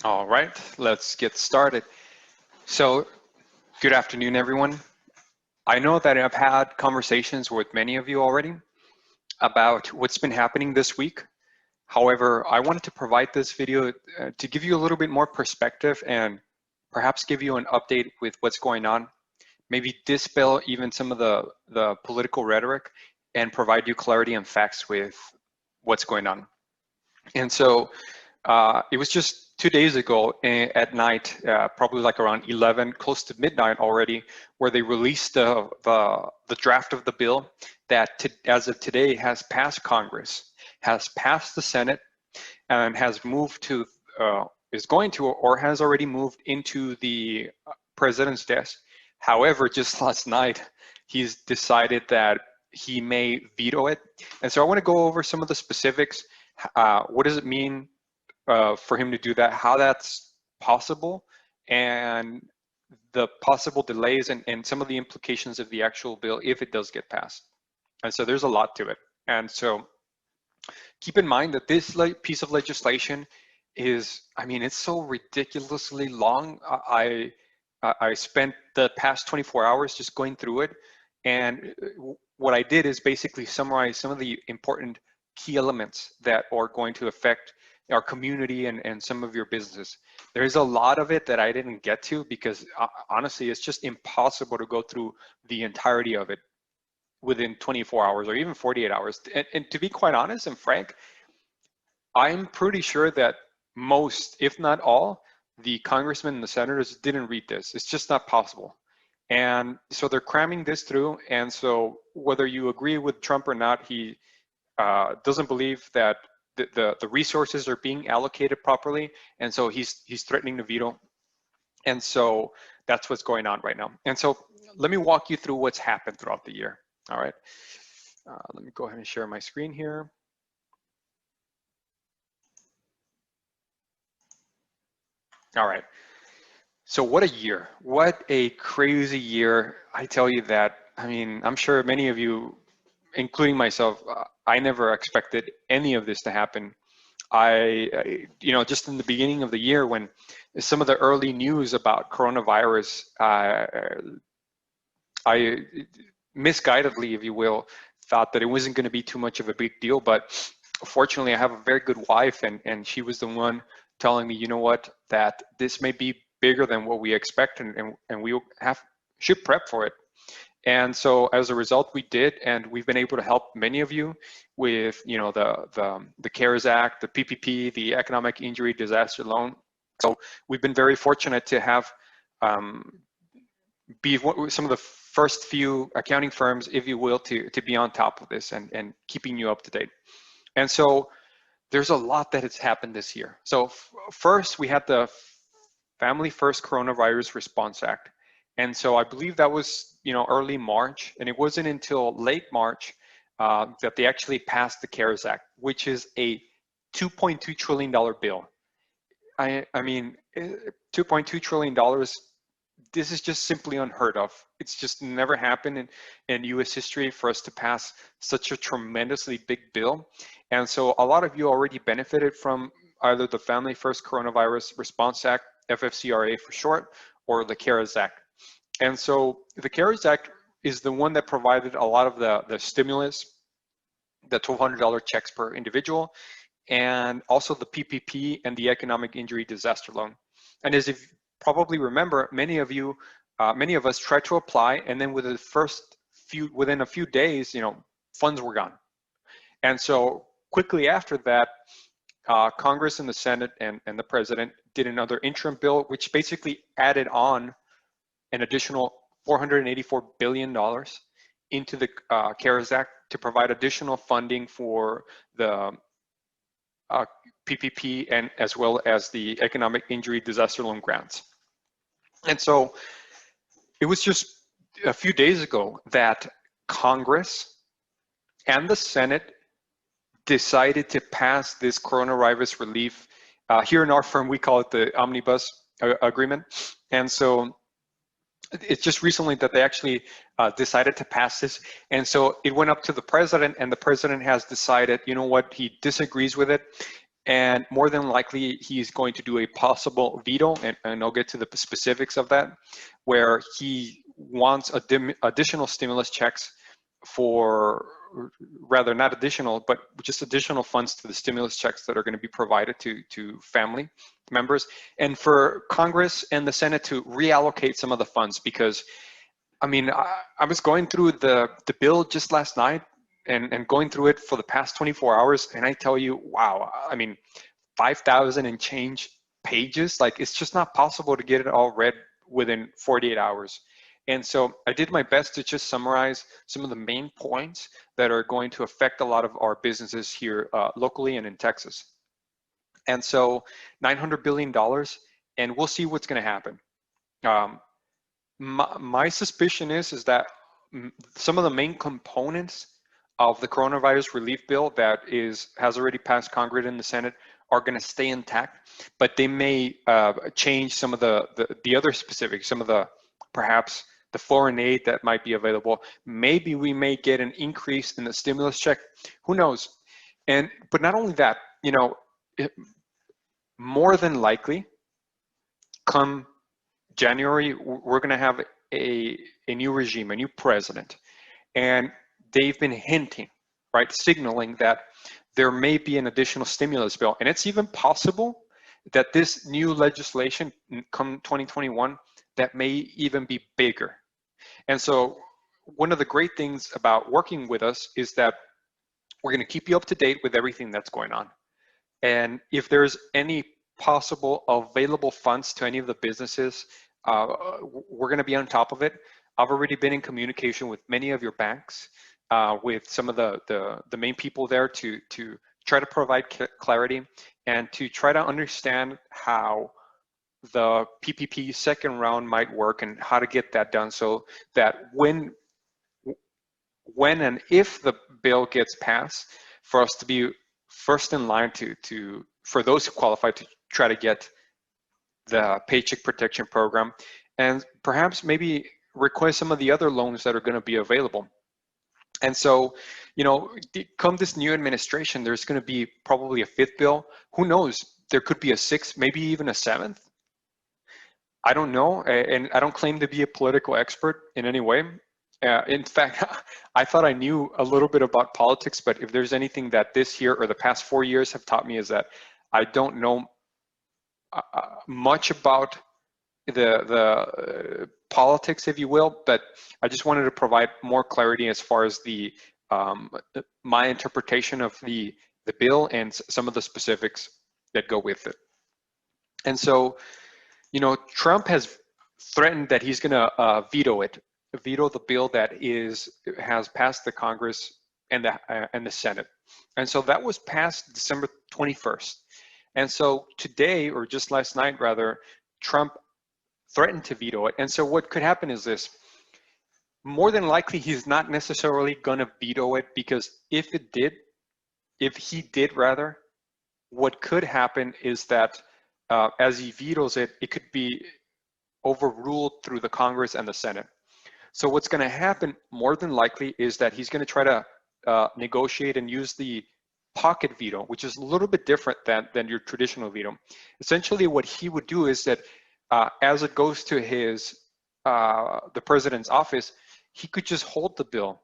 All right, let's get started. So, good afternoon, everyone. I know that I've had conversations with many of you already about what's been happening this week. However, I wanted to provide this video to give you a little bit more perspective and perhaps give you an update with what's going on, maybe dispel even some of the political rhetoric and provide you clarity and facts with what's going on. And so it was just 2 days ago at night, probably like around 11, close to midnight already, where they released the draft of the bill that as of today has passed Congress, has passed the Senate, and has moved to, is going to, or has already moved into the president's desk. However, just last night, he's decided that he may veto it. And so I want to go over some of the specifics. What does it mean for him to do that, how that's possible, and the possible delays and some of the implications of the actual bill if it does get passed. And so there's a lot to it. And so keep in mind that this piece of legislation is, I mean, it's so ridiculously long. I spent the past 24 hours just going through it. And what I did is basically summarize some of the important key elements that are going to affect our community and some of your businesses. There's a lot of it that I didn't get to because honestly, it's just impossible to go through the entirety of it within 24 hours or even 48 hours. And to be quite honest and frank, I'm pretty sure that most, if not all, the congressmen and the senators didn't read this. It's just not possible. And so they're cramming this through. And so whether you agree with Trump or not, he doesn't believe that the resources are being allocated properly, and so he's threatening to veto. And so that's what's going on right now. And so let me walk you through what's happened throughout the year. All right, let me go ahead and share my screen here. All right, so what a year, what a crazy year. I tell you that, I mean, I'm sure many of you, including myself, I never expected any of this to happen. Just in the beginning of the year when some of the early news about coronavirus, I misguidedly, if you will, thought that it wasn't going to be too much of a big deal. But fortunately, I have a very good wife, and she was the one telling me, you know what, that this may be bigger than what we expect, and we should prep for it. And so as a result, we did, and we've been able to help many of you with, the CARES Act, the PPP, the Economic Injury Disaster Loan. So we've been very fortunate to have be some of the first few accounting firms, if you will, to be on top of this and keeping you up to date. And so there's a lot that has happened this year. So first, we had the Family First Coronavirus Response Act. And so I believe that was, early March, and it wasn't until late March that they actually passed the CARES Act, which is a $2.2 trillion bill. I mean, $2.2 trillion, this is just simply unheard of. It's just never happened in US history for us to pass such a tremendously big bill. And so a lot of you already benefited from either the Family First Coronavirus Response Act, FFCRA for short, or the CARES Act. And so the CARES Act is the one that provided a lot of the stimulus, the $1,200 checks per individual, and also the PPP and the Economic Injury Disaster Loan. And as if you probably remember, many of us tried to apply, and then within a few days, funds were gone. And so quickly after that, Congress and the Senate and the President did another interim bill, which basically added on an additional $484 billion into the CARES Act to provide additional funding for the PPP and as well as the Economic Injury Disaster Loan grants. And so it was just a few days ago that Congress and the Senate decided to pass this coronavirus relief. Here in our firm, we call it the Omnibus Agreement. And so it's just recently that they actually decided to pass this. And so it went up to the president, and the president has decided, you know what, he disagrees with it. And more than likely, he's going to do a possible veto, and I'll get to the specifics of that, where he wants additional stimulus checks for, rather not additional, but just additional funds to the stimulus checks that are going to be provided to family members, and for Congress and the Senate to reallocate some of the funds. Because, I mean, I was going through the bill just last night, and going through it for the past 24 hours, and I tell you, wow, I mean, 5,000 and change pages, like it's just not possible to get it all read within 48 hours. And so I did my best to just summarize some of the main points that are going to affect a lot of our businesses here locally and in Texas. And so $900 billion, and we'll see what's going to happen. My suspicion is that some of the main components of the coronavirus relief bill that has already passed Congress and the Senate are going to stay intact, but they may change some of the other specifics, some of the, perhaps the foreign aid that might be available. Maybe we may get an increase in the stimulus check. Who knows? But not only that, more than likely, come January, we're going to have a new regime, a new president, and they've been hinting, right, signaling that there may be an additional stimulus bill, and it's even possible that this new legislation come 2021 that may even be bigger. And so one of the great things about working with us is that we're going to keep you up to date with everything that's going on. And if there's any possible available funds to any of the businesses, we're going to be on top of it. I've already been in communication with many of your banks, with some of the main people there to try to provide clarity and to try to understand how the PPP second round might work and how to get that done, so that when and if the bill gets passed, for us to be first in line for those who qualify to try to get the Paycheck Protection Program, and perhaps maybe request some of the other loans that are going to be available. And so, come this new administration, there's going to be probably a fifth bill. Who knows? There could be a sixth, maybe even a seventh. I don't know, and I don't claim to be a political expert in any way. In fact, I thought I knew a little bit about politics, but if there's anything that this year or the past 4 years have taught me, is that I don't know much about the politics, if you will, but I just wanted to provide more clarity as far as my interpretation of the bill and some of the specifics that go with it. And so, Trump has threatened that he's going to veto the bill that has passed the Congress and the Senate. And so that was passed December 21st. And so today, or just last night rather, Trump threatened to veto it. And so what could happen is this: more than likely, he's not necessarily going to veto it, because if he did rather, what could happen is that as he vetoes it, it could be overruled through the Congress and the Senate. So what's going to happen more than likely is that he's going to try to negotiate and use the pocket veto, which is a little bit different than your traditional veto. Essentially, what he would do is that as it goes to the president's office, he could just hold the bill.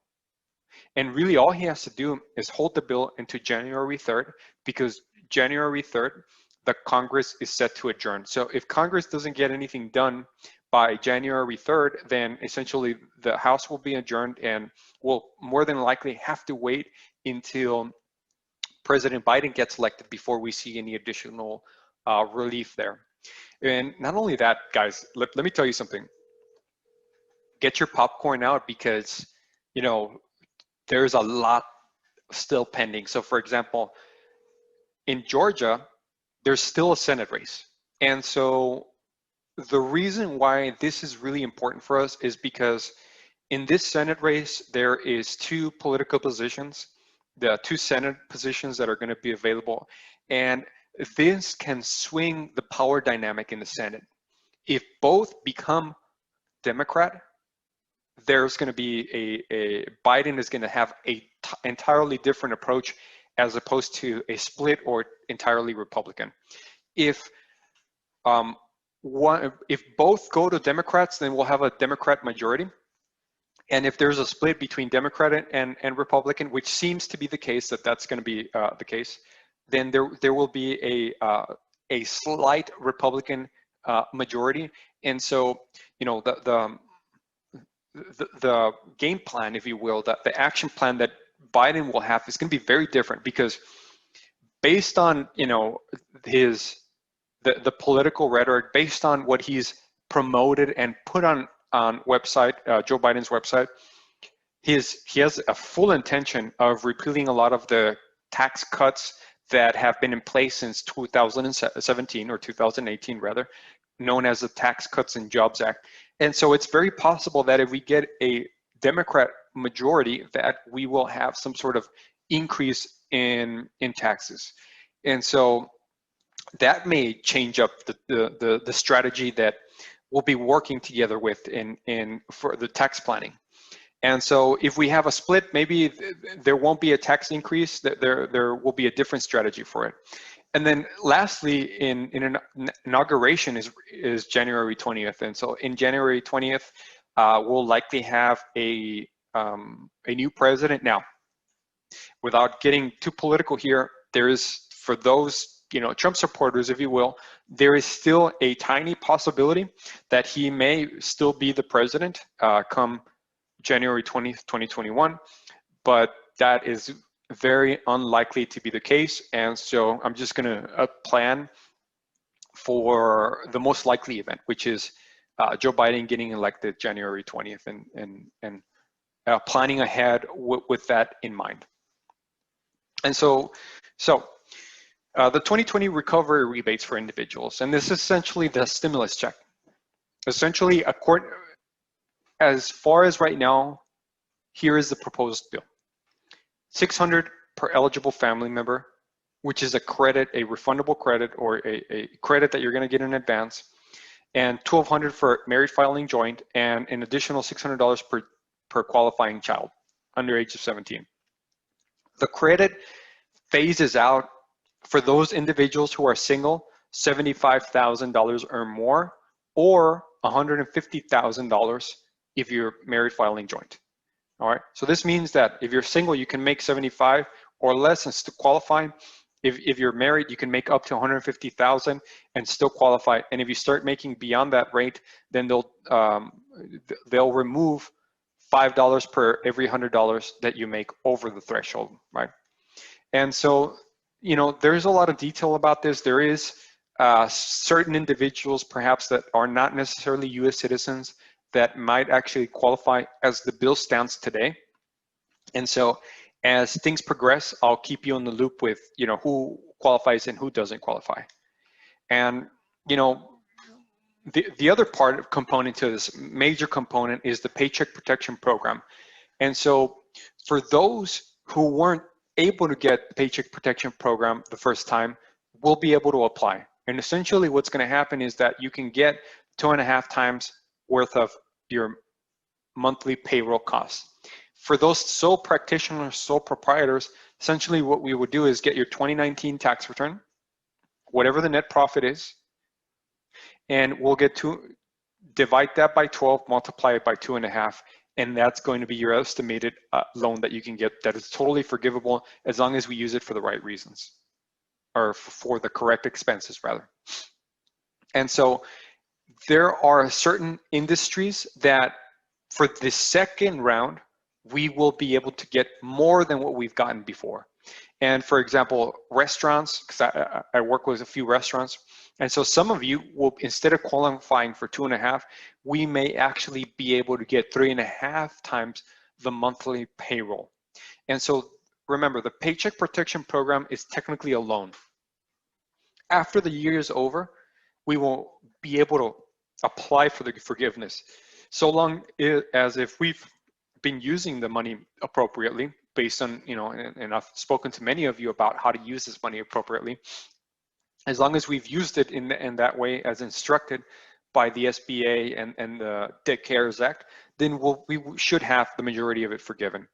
And really all he has to do is hold the bill until January 3rd, because January 3rd, the Congress is set to adjourn. So if Congress doesn't get anything done by January 3rd, then essentially the House will be adjourned, and we'll more than likely have to wait until President Biden gets elected before we see any additional relief there. And not only that, guys, let me tell you something. Get your popcorn out, because, there's a lot still pending. So for example, in Georgia, there's still a Senate race. And so the reason why this is really important for us is because in this Senate race, there is two political positions, the two Senate positions that are going to be available. And this can swing the power dynamic in the Senate. If both become Democrat, there's going to be Biden is going to have a entirely different approach, as opposed to a split or entirely Republican. If if both go to Democrats, then we'll have a Democrat majority. And if there's a split between Democrat and Republican, which seems to be the case, that's going to be the case, then there will be a slight Republican majority. And so, you know, the game plan, if you will, the action plan that Biden will have is going to be very different, because based on, you know, the political rhetoric, based on what he's promoted and put on website, Joe Biden's website, he has a full intention of repealing a lot of the tax cuts that have been in place since 2017 or 2018 rather, known as the Tax Cuts and Jobs Act. And so it's very possible that if we get a Democrat majority, that we will have some sort of increase in taxes. And so that may change up the strategy that we'll be working together with for the tax planning. And so if we have a split, maybe there won't be a tax increase, there will be a different strategy for it. And then lastly, in an inauguration is January 20th. And so in January 20th, we'll likely have a new president. Now, without getting too political here, there is, for those, you know, Trump supporters, if you will, there is still a tiny possibility that he may still be the president come January 20th, 2021, but that is very unlikely to be the case. And so I'm just gonna plan for the most likely event, which is Joe Biden getting elected January 20th, and planning ahead with that in mind. And so the 2020 recovery rebates for individuals, and this is essentially the stimulus check. Essentially, as far as right now, here is the proposed bill. $600 per eligible family member, which is a credit, a refundable credit, or a credit that you're going to get in advance, and $1,200 for married filing joint, and an additional $600 per qualifying child under age of 17. The credit phases out for those individuals who are single, $75,000 or more, or $150,000 if you're married filing joint. All right, so this means that if you're single, you can make 75 or less and still qualify. If you're married, you can make up to 150,000 and still qualify. And if you start making beyond that rate, then they'll remove $5 per every $100 that you make over the threshold, right? And so, you know, there's a lot of detail about this. There is certain individuals, perhaps, that are not necessarily U.S. citizens that might actually qualify as the bill stands today. And so as things progress, I'll keep you in the loop with, you know, who qualifies and who doesn't qualify. And, you know, the other component to this, major component, is the Paycheck Protection Program. And so for those who weren't able to get the Paycheck Protection Program the first time, will be able to apply. And essentially what's going to happen is that you can get 2.5 times worth of your monthly payroll costs. For those sole practitioners, sole proprietors, essentially what we would do is get your 2019 tax return, whatever the net profit is, and we'll get divide that by 12, multiply it by 2.5, and that's going to be your estimated loan that you can get that is totally forgivable as long as we use it for the right reasons, or for the correct expenses rather. And so there are certain industries that for the second round, we will be able to get more than what we've gotten before. And for example, restaurants, because I work with a few restaurants, and so some of you will, instead of qualifying for 2.5, we may actually be able to get 3.5 times the monthly payroll. And so remember, the Paycheck Protection Program is technically a loan. After the year is over, we will be able to apply for the forgiveness, so long as if we've been using the money appropriately, based on, you know, and I've spoken to many of you about how to use this money appropriately. As long as we've used it in that way as instructed by the SBA and the Debt Cares Act, then we should have the majority of it forgiven.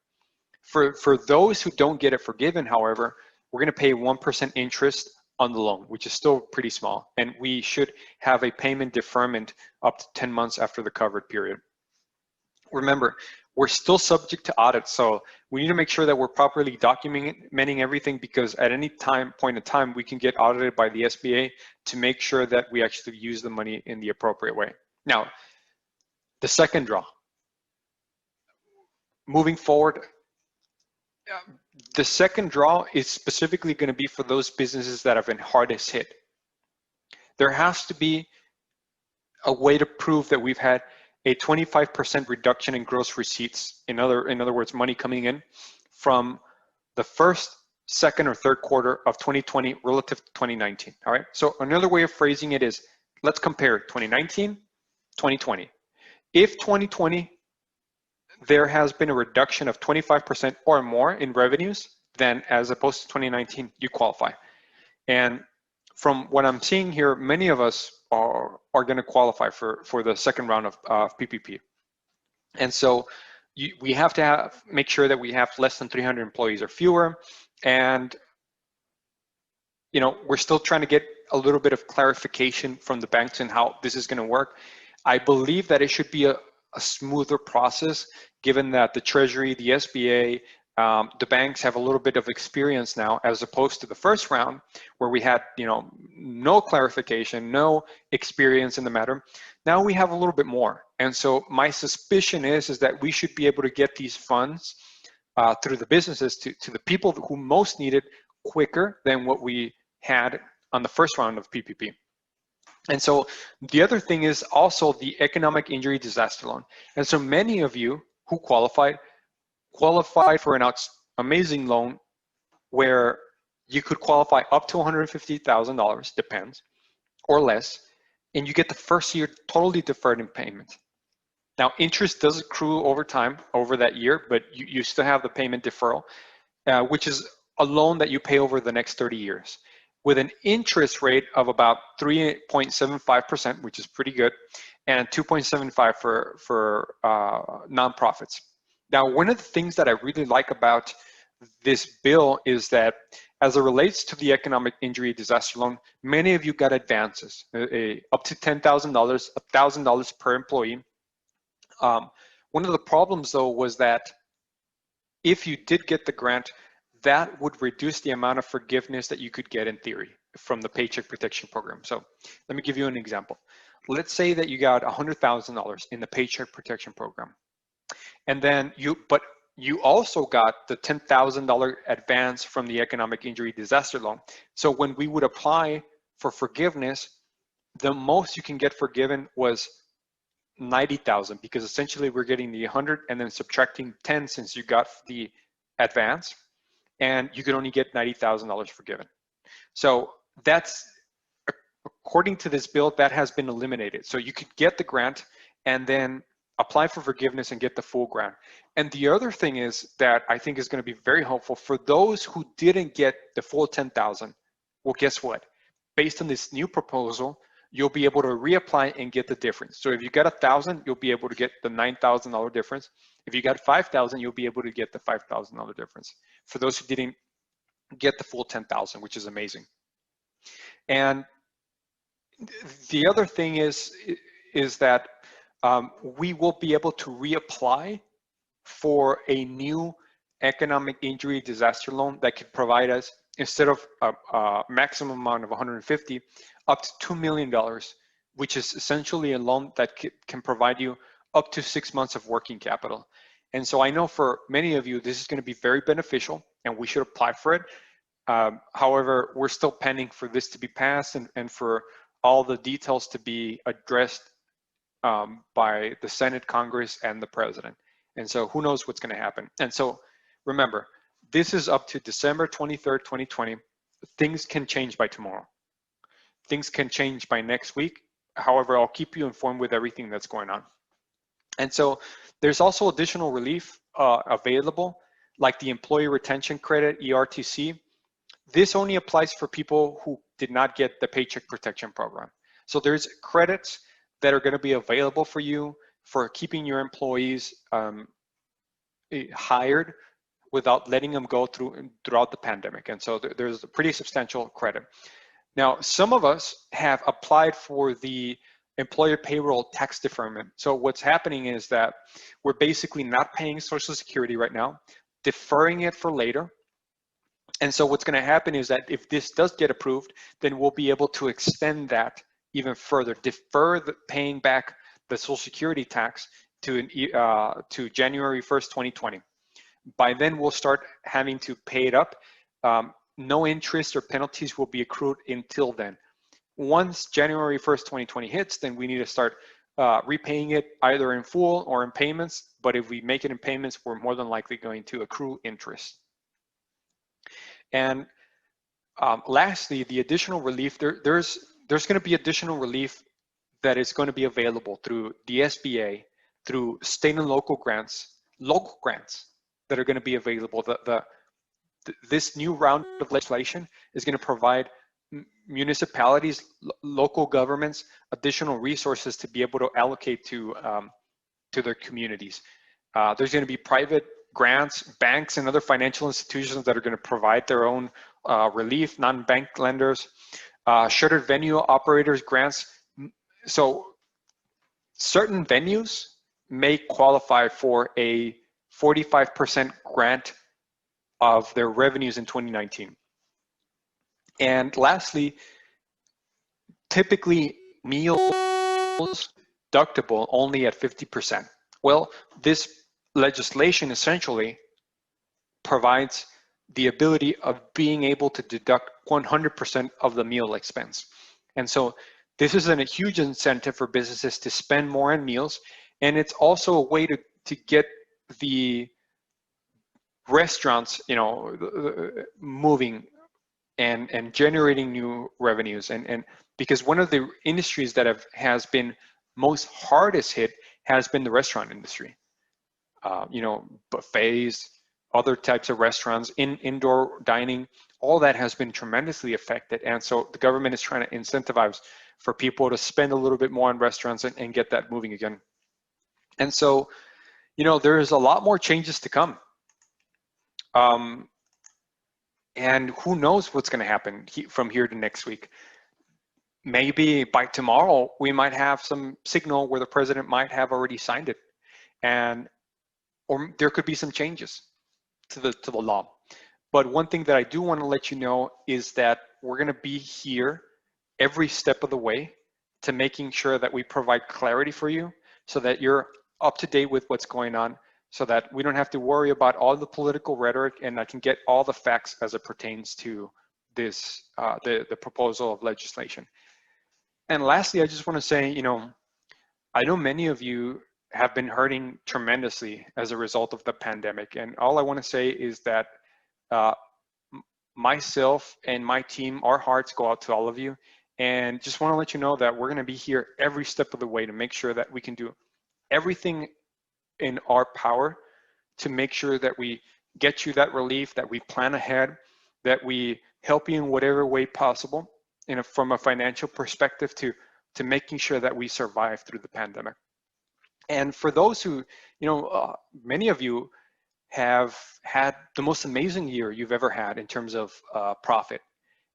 For those who don't get it forgiven, however, we're going to pay 1% interest on the loan, which is still pretty small. And we should have a payment deferment up to 10 months after the covered period. Remember, we're still subject to audit, so we need to make sure that we're properly documenting everything, because at any point in time, we can get audited by the SBA to make sure that we actually use the money in the appropriate way. Now, the second draw. Moving forward, the second draw is specifically going to be for those businesses that have been hardest hit. There has to be a way to prove that we've had a 25% reduction in gross receipts, in other words, money coming in from the first, second, or third quarter of 2020 relative to 2019, all right? So another way of phrasing it is, let's compare 2019, 2020. If 2020, there has been a reduction of 25% or more in revenues, then as opposed to 2019, you qualify. And from what I'm seeing here, many of us are going to qualify for the second round of PPP. And so we have to make sure that we have less than 300 employees or fewer. And we're still trying to get a little bit of clarification from the banks and how this is going to work. I believe that it should be a smoother process, given that the Treasury, the SBA, the banks have a little bit of experience now, as opposed to the first round where we had, no clarification, no experience in the matter. Now we have a little bit more. And so my suspicion is that we should be able to get these funds through the businesses to the people who most need it quicker than what we had on the first round of PPP. And so the other thing is also the economic injury disaster loan. And so many of you who qualified for an amazing loan where you could qualify up to $150,000, depends, or less, and you get the first year totally deferred in payment. Now, interest does accrue over time, over that year, but you still have the payment deferral, which is a loan that you pay over the next 30 years. With an interest rate of about 3.75%, which is pretty good, and 2.75 for nonprofits. Now, one of the things that I really like about this bill is that as it relates to the economic injury disaster loan, many of you got advances, up to $10,000, $1,000 per employee. One of the problems, though, was that if you did get the grant, that would reduce the amount of forgiveness that you could get in theory from the Paycheck Protection Program. So let me give you an example. Let's say that you got $100,000 in the Paycheck Protection Program. And then you also got the $10,000 advance from the economic injury disaster loan. So when we would apply for forgiveness, the most you can get forgiven was $90,000, because essentially we're getting the 100 and then subtracting 10 since you got the advance, and you could only get $90,000 forgiven. So that's, according to this bill, that has been eliminated. So you could get the grant and then apply for forgiveness and get the full grant. And the other thing is that I think is going to be very helpful for those who didn't get the full 10,000. Well, guess what? Based on this new proposal, you'll be able to reapply and get the difference. So if you got 1,000, you'll be able to get the $9,000 difference. If you got 5,000, you'll be able to get the $5,000 difference for those who didn't get the full 10,000, which is amazing. And the other thing is that we will be able to reapply for a new economic injury disaster loan that could provide us, instead of a maximum amount of 150, up to $2 million, which is essentially a loan that can provide you up to 6 months of working capital. And so I know for many of you, this is going to be very beneficial and we should apply for it. However, we're still pending for this to be passed and for all the details to be addressed by the Senate, Congress, and the President. And so who knows what's going to happen. And so remember, this is up to December 23rd, 2020. Things can change by tomorrow. Things can change by next week. However, I'll keep you informed with everything that's going on. And so there's also additional relief available, like the Employee Retention Credit, ERTC. This only applies for people who did not get the Paycheck Protection Program. So there's credits that are going to be available for you for keeping your employees hired without letting them go throughout the pandemic. And so there's a pretty substantial credit. Now, some of us have applied for the employer payroll tax deferment. So what's happening is that we're basically not paying Social Security right now, deferring it for later. And so what's going to happen is that if this does get approved, then we'll be able to extend that even further, defer the paying back the Social Security tax to January 1st, 2020. By then, we'll start having to pay it up. No interest or penalties will be accrued until then. Once January 1st, 2020 hits, then we need to start repaying it either in full or in payments. But if we make it in payments, we're more than likely going to accrue interest. And lastly, the additional relief, there's going to be additional relief that is going to be available through the SBA, through state and local grants that are going to be available. This new round of legislation is going to provide municipalities, local governments, additional resources to be able to allocate to their communities. There's going to be private grants, banks, and other financial institutions that are going to provide their own relief, non-bank lenders, shuttered venue operators grants. So certain venues may qualify for a 45% grant of their revenues in 2019. And lastly, typically meals deductible only at 50%. Well, this legislation essentially provides the ability of being able to deduct 100% of the meal expense. And so this is a huge incentive for businesses to spend more on meals. And it's also a way to get the restaurants, moving and generating new revenues. And because one of the industries that has been most hardest hit has been the restaurant industry. Buffets, other types of restaurants, indoor dining, all that has been tremendously affected. And so the government is trying to incentivize for people to spend a little bit more on restaurants and get that moving again. And so, there's a lot more changes to come. And who knows what's going to happen from here to next week. Maybe by tomorrow, we might have some signal where the president might have already signed it. Or there could be some changes to the law. But one thing that I do want to let you know is that we're going to be here every step of the way to making sure that we provide clarity for you so that you're up to date with what's going on, so that we don't have to worry about all the political rhetoric, and I can get all the facts as it pertains to this, the proposal of legislation. And lastly, I just want to say, I know many of you have been hurting tremendously as a result of the pandemic. And all I want to say is that myself and my team, our hearts go out to all of you. And just want to let you know that we're going to be here every step of the way to make sure that we can do everything in our power to make sure that we get you that relief, that we plan ahead, that we help you in whatever way possible, from a financial perspective to making sure that we survive through the pandemic. And for those who, many of you have had the most amazing year you've ever had in terms of profit.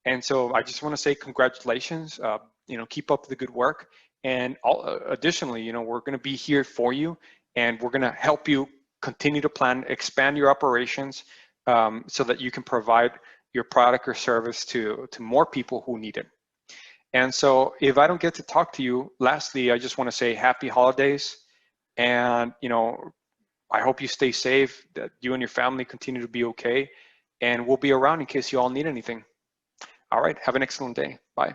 And so I just want to say congratulations, keep up the good work. And additionally, we're going to be here for you, and we're going to help you continue to plan, expand your operations so that you can provide your product or service to more people who need it. And so if I don't get to talk to you, lastly, I just want to say happy holidays. And, I hope you stay safe, that you and your family continue to be okay. And we'll be around in case you all need anything. All right, have an excellent day. Bye.